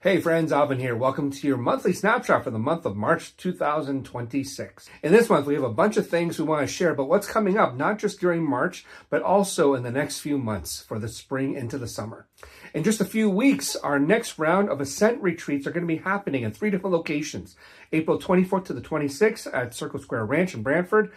Hey friends, Alvin here. Welcome to your monthly snapshot for the month of March 2026. In this month, we have a bunch of things we want to share about what's coming up, not just during March, but also in the next few months for the spring into the summer. In just a few weeks, our next round of Ascent retreats are going to be happening in 3 different locations. April 24th to the 26th at Circle Square Ranch in Brantford,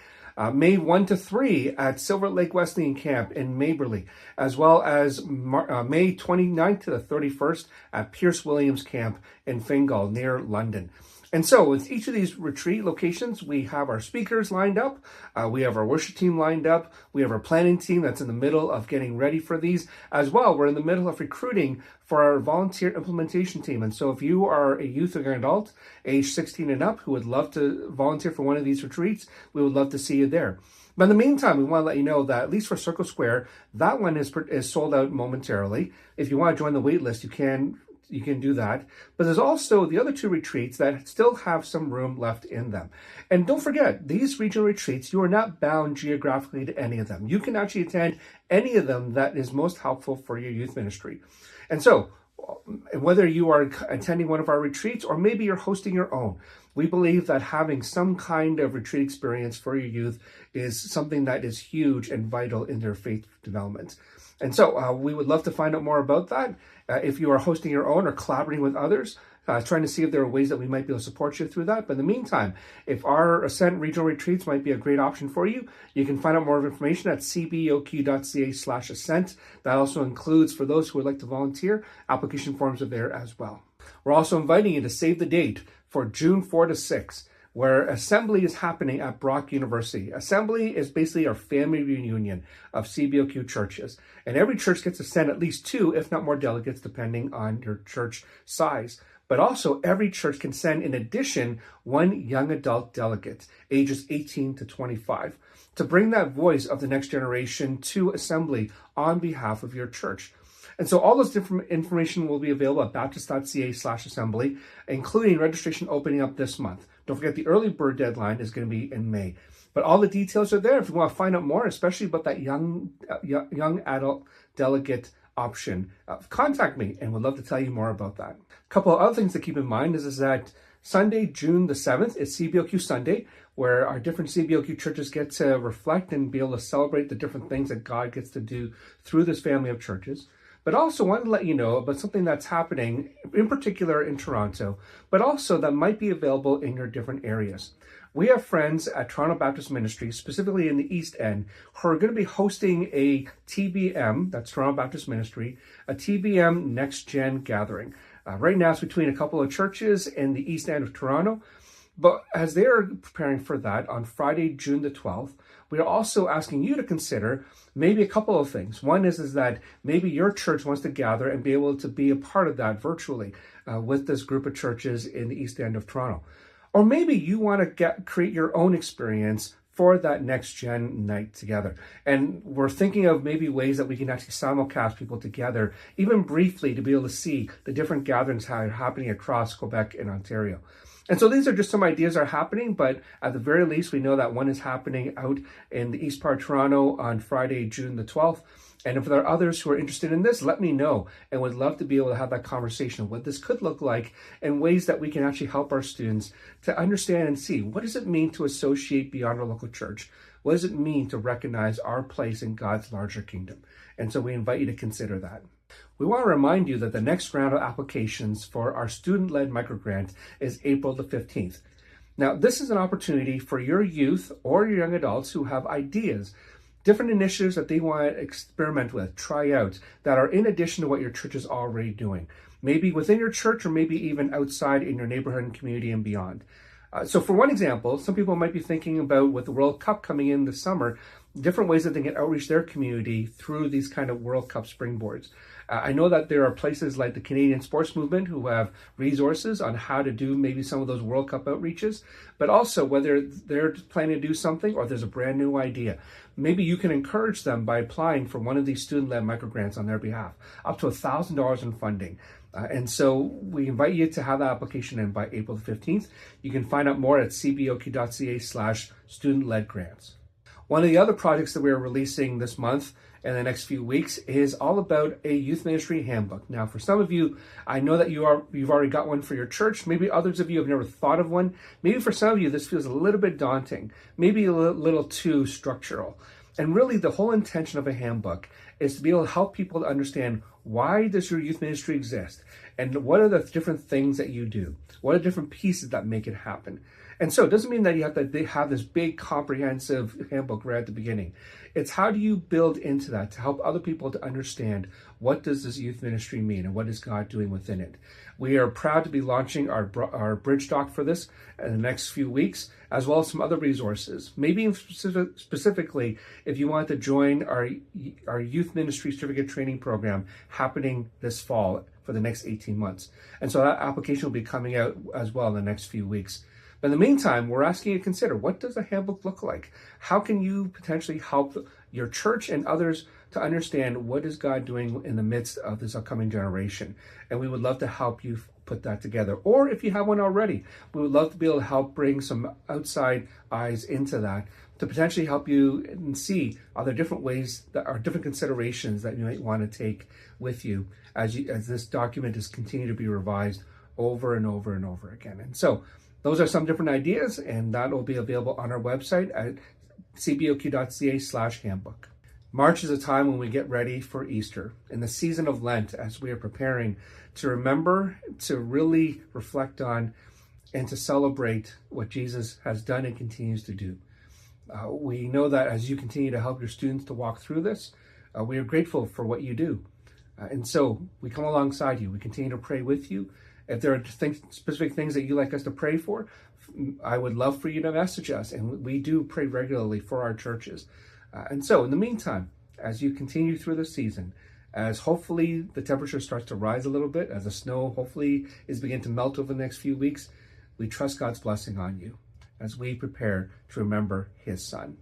May 1 to 3 at Silver Lake Wesleyan Camp in Maberly, as well as May 29th to the 31st at Pierce Williams Camp in Fingal near London. And so with each of these retreat locations, we have our speakers lined up. We have our worship team lined up. We have our planning team that's in the middle of getting ready for these. As well, we're in the middle of recruiting for our volunteer implementation team. And so if you are a youth or an adult, age 16 and up, who would love to volunteer for one of these retreats, we would love to see you there. But in the meantime, we want to let you know that at least for Circle Square, that one is sold out momentarily. If you want to join the wait list, you can do that. But there's also the other 2 retreats that still have some room left in them. And don't forget, these regional retreats, you are not bound geographically to any of them. You can actually attend any of them that is most helpful for your youth ministry. And so, whether you are attending one of our retreats or maybe you're hosting your own, we believe that having some kind of retreat experience for your youth is something that is huge and vital in their faith development. And so we would love to find out more about that. If you are hosting your own or collaborating with others, trying to see if there are ways that we might be able to support you through that. But in the meantime, if our Ascent regional retreats might be a great option for you, you can find out more information at cboq.ca/ascent. That also includes, for those who would like to volunteer, application forms are there as well. We're also inviting you to save the date for June 4 to 6, where Assembly is happening at Brock University. Assembly is basically our family reunion of CBOQ churches. And every church gets to send at least 2, if not more delegates, depending on your church size. But also every church can send, in addition, 1 young adult delegate, ages 18 to 25, to bring that voice of the next generation to Assembly on behalf of your church. And so all this different information will be available at baptist.ca/assembly, including registration opening up this month. Don't forget the early bird deadline is going to be in May. But all the details are there if you want to find out more, especially about that young adult delegate option. Contact me and we'd love to tell you more about that. A couple of other things to keep in mind is that Sunday, June the 7th is CBOQ Sunday, where our different CBOQ churches get to reflect and be able to celebrate the different things that God gets to do through this family of churches. But also wanted to let you know about something that's happening, in particular in Toronto, but also that might be available in your different areas. We have friends at Toronto Baptist Ministry, specifically in the East End, who are going to be hosting a TBM, that's Toronto Baptist Ministry, a TBM Next Gen gathering. Right now it's between a couple of churches in the East End of Toronto. But as they are preparing for that on Friday, June the 12th, we are also asking you to consider maybe a couple of things. One is that maybe your church wants to gather and be able to be a part of that virtually with this group of churches in the East End of Toronto. Or maybe you want to create your own experience for that next gen night together. And we're thinking of maybe ways that we can actually simulcast people together, even briefly, to be able to see the different gatherings happening across Quebec and Ontario. And so these are just some ideas that are happening, but at the very least, we know that one is happening out in the east part of Toronto on Friday, June the 12th. And if there are others who are interested in this, let me know and would love to be able to have that conversation of what this could look like and ways that we can actually help our students to understand and see what does it mean to associate beyond our local church? What does it mean to recognize our place in God's larger kingdom? And so we invite you to consider that. We want to remind you that the next round of applications for our student-led microgrant is April the 15th. Now, this is an opportunity for your youth or your young adults who have ideas, different initiatives that they want to experiment with, try out, that are in addition to what your church is already doing. Maybe within your church or maybe even outside in your neighborhood and community and beyond. So for one example, some people might be thinking about, with the World Cup coming in this summer, different ways that they can outreach their community through these kind of World Cup springboards. I know that there are places like the Canadian Sports Movement who have resources on how to do maybe some of those World Cup outreaches, but also whether they're planning to do something or there's a brand new idea. Maybe you can encourage them by applying for one of these student-led microgrants on their behalf, up to $1,000 in funding. And so we invite you to have that application in by April the 15th. You can find out more at cboq.ca/student-led grants. One of the other projects that we're releasing this month in the next few weeks is all about a youth ministry handbook. Now, for some of you, I know that you've already got one for your church. Maybe others of you have never thought of one. Maybe for some of you, this feels a little bit daunting, maybe a little too structural. And really, the whole intention of a handbook is to be able to help people to understand, why does your youth ministry exist? And what are the different things that you do? What are the different pieces that make it happen? And so it doesn't mean that you have to have this big comprehensive handbook right at the beginning. It's how do you build into that to help other people to understand, what does this youth ministry mean and what is God doing within it? We are proud to be launching our bridge doc for this in the next few weeks, as well as some other resources. Maybe specifically, if you want to join our youth ministry certificate training program happening this fall for the next 18 months. And so that application will be coming out as well in the next few weeks. But in the meantime, we're asking you to consider, what does a handbook look like? How can you potentially help your church and others to understand, what is God doing in the midst of this upcoming generation? And we would love to help you put that together. Or if you have one already, we would love to be able to help bring some outside eyes into that to potentially help you and see, are there different ways that are different considerations that you might want to take with you as this document is continued to be revised over and over and over again. And so those are some different ideas, and that will be available on our website at cboq.ca/handbook. March is a time when we get ready for Easter, in the season of Lent, as we are preparing to remember, to really reflect on, and to celebrate what Jesus has done and continues to do. We know that as you continue to help your students to walk through this, we are grateful for what you do. And so we come alongside you. We continue to pray with you. If there are specific things that you'd like us to pray for, I would love for you to message us. And we do pray regularly for our churches. And so in the meantime, as you continue through the season, as hopefully the temperature starts to rise a little bit, as the snow hopefully is beginning to melt over the next few weeks, we trust God's blessing on you as we prepare to remember his Son.